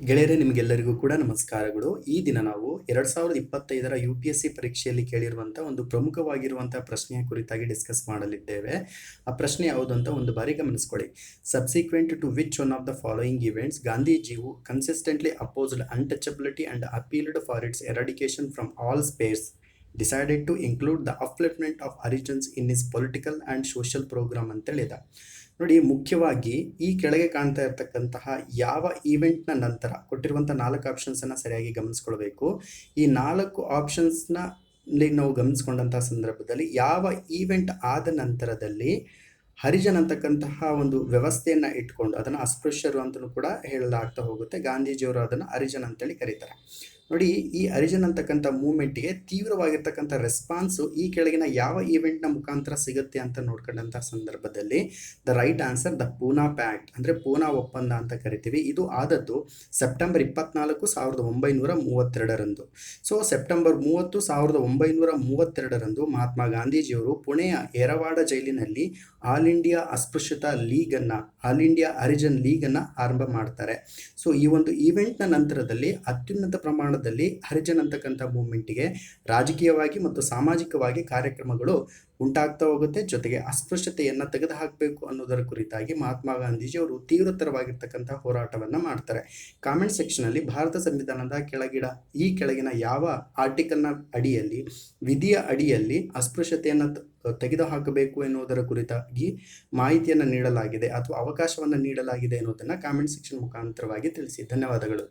ಗೆಳೆಯರೇ, ನಿಮಗೆಲ್ಲರಿಗೂ ಕೂಡ ನಮಸ್ಕಾರಗಳು. ಈ ದಿನ ನಾವು 2025ರ UPSC ಪರೀಕ್ಷೆಯಲ್ಲಿ ಕೇಳಿರುವಂಥ ಒಂದು ಪ್ರಮುಖವಾಗಿರುವಂಥ ಪ್ರಶ್ನೆಯ ಕುರಿತಾಗಿ ಡಿಸ್ಕಸ್ ಮಾಡಲಿದ್ದೇವೆ. ಆ ಪ್ರಶ್ನೆ ಯಾವುದು ಅಂತ ಒಂದು ಬಾರಿ ಗಮನಿಸ್ಕೊಳ್ಳಿ. Subsequent to which one of the following events ಗಾಂಧೀಜಿಯು consistently opposed untouchability and appealed for its eradication from all space, decided to include the upliftment of Harijans in his political and social programme ಅಂತೇಳಿದ. ನೋಡಿ, ಮುಖ್ಯವಾಗಿ ಈ ಕೆಳಗೆ ಕಾಣ್ತಾ ಇರತಕ್ಕಂತಹ ಯಾವ ಈವೆಂಟ್ನ ನಂತರ ಕೊಟ್ಟಿರುವಂಥ 4 ಆಪ್ಷನ್ಸನ್ನು ಸರಿಯಾಗಿ ಗಮನಿಸ್ಕೊಳ್ಬೇಕು. ಈ 4 ಆಪ್ಷನ್ಸ್ನ ನಾವು ಗಮನಿಸ್ಕೊಂಡಂತಹ ಸಂದರ್ಭದಲ್ಲಿ ಯಾವ ಈವೆಂಟ್ ಆದ ನಂತರದಲ್ಲಿ ಹರಿಜನ್ ಅಂತಕ್ಕಂತಹ ಒಂದು ವ್ಯವಸ್ಥೆಯನ್ನು ಇಟ್ಕೊಂಡು ಅದನ್ನು ಅಸ್ಪೃಶ್ಯರು ಅಂತಲೂ ಕೂಡ ಹೇಳಲಾಗ್ತಾ ಹೋಗುತ್ತೆ. ಗಾಂಧೀಜಿಯವರು ಅದನ್ನು ಹರಿಜನ್ ಅಂತೇಳಿ ಕರೀತಾರೆ. ನೋಡಿ, ಈ ಹರಿಜನ್ ಅಂತಕ್ಕಂಥ ಮೂವ್ಮೆಂಟ್ಗೆ ತೀವ್ರವಾಗಿರ್ತಕ್ಕಂಥ ರೆಸ್ಪಾನ್ಸು ಈ ಕೆಳಗಿನ ಯಾವ ಈವೆಂಟ್ನ ಮುಖಾಂತರ ಸಿಗುತ್ತೆ ಅಂತ ನೋಡ್ಕೊಂಡಂಥ ಸಂದರ್ಭದಲ್ಲಿ the right answer the Poona pact, ಅಂದರೆ ಪೂನಾ ಒಪ್ಪಂದ ಅಂತ ಕರಿತೀವಿ. ಇದು ಆದದ್ದು ಸೆಪ್ಟೆಂಬರ್ 24, 1932ರಂದು. ಸೊ ಸೆಪ್ಟೆಂಬರ್ 30, 1932ರಂದು ಮಹಾತ್ಮ ಗಾಂಧೀಜಿಯವರು ಪುಣೆಯ ಏರವಾಡ ಜೈಲಿನಲ್ಲಿ ಆಲ್ ಇಂಡಿಯಾ ಅಸ್ಪೃಶ್ಯತಾ ಲೀಗನ್ನು, ಆಲ್ ಇಂಡಿಯಾ ಹರಿಜನ್ ಲೀಗನ್ನು ಆರಂಭ ಮಾಡ್ತಾರೆ. ಸೊ ಈ ಒಂದು ಈವೆಂಟ್ನ ನಂತರದಲ್ಲಿ ಅತ್ಯುನ್ನತ ಪ್ರಮಾಣದಲ್ಲಿ ಹರಿಜನ್ ಅಂತಕ್ಕಂಥ ಮೂವ್ಮೆಂಟ್ಗೆ ರಾಜಕೀಯವಾಗಿ ಮತ್ತು ಸಾಮಾಜಿಕವಾಗಿ ಕಾರ್ಯಕ್ರಮಗಳು ಉಂಟಾಗ್ತಾ ಹೋಗುತ್ತೆ. ಜೊತೆಗೆ ಅಸ್ಪೃಶ್ಯತೆಯನ್ನು ತೆಗೆದುಹಾಕಬೇಕು ಅನ್ನೋದರ ಕುರಿತಾಗಿ ಮಹಾತ್ಮ ಗಾಂಧೀಜಿಯವರು ತೀವ್ರತರವಾಗಿರ್ತಕ್ಕಂಥ ಹೋರಾಟವನ್ನು ಮಾಡ್ತಾರೆ. ಕಾಮೆಂಟ್ ಸೆಕ್ಷನಲ್ಲಿ ಭಾರತ ಸಂವಿಧಾನದ ಈ ಕೆಳಗಿನ ಯಾವ ಆರ್ಟಿಕಲ್ನ ಅಡಿಯಲ್ಲಿ, ವಿಧಿಯ ಅಡಿಯಲ್ಲಿ ಅಸ್ಪೃಶ್ಯತೆಯನ್ನು ತೆಗೆದುಹಾಕಬೇಕು ಎನ್ನುವುದರ ಕುರಿತಾಗಿ ಮಾಹಿತಿಯನ್ನು ನೀಡಲಾಗಿದೆ ಅಥವಾ ಅವಕಾಶವನ್ನು ನೀಡಲಾಗಿದೆ ಎನ್ನುವುದನ್ನು ಕಾಮೆಂಟ್ ಸೆಕ್ಷನ್ ಮುಖಾಂತರವಾಗಿ ತಿಳಿಸಿ. ಧನ್ಯವಾದಗಳು.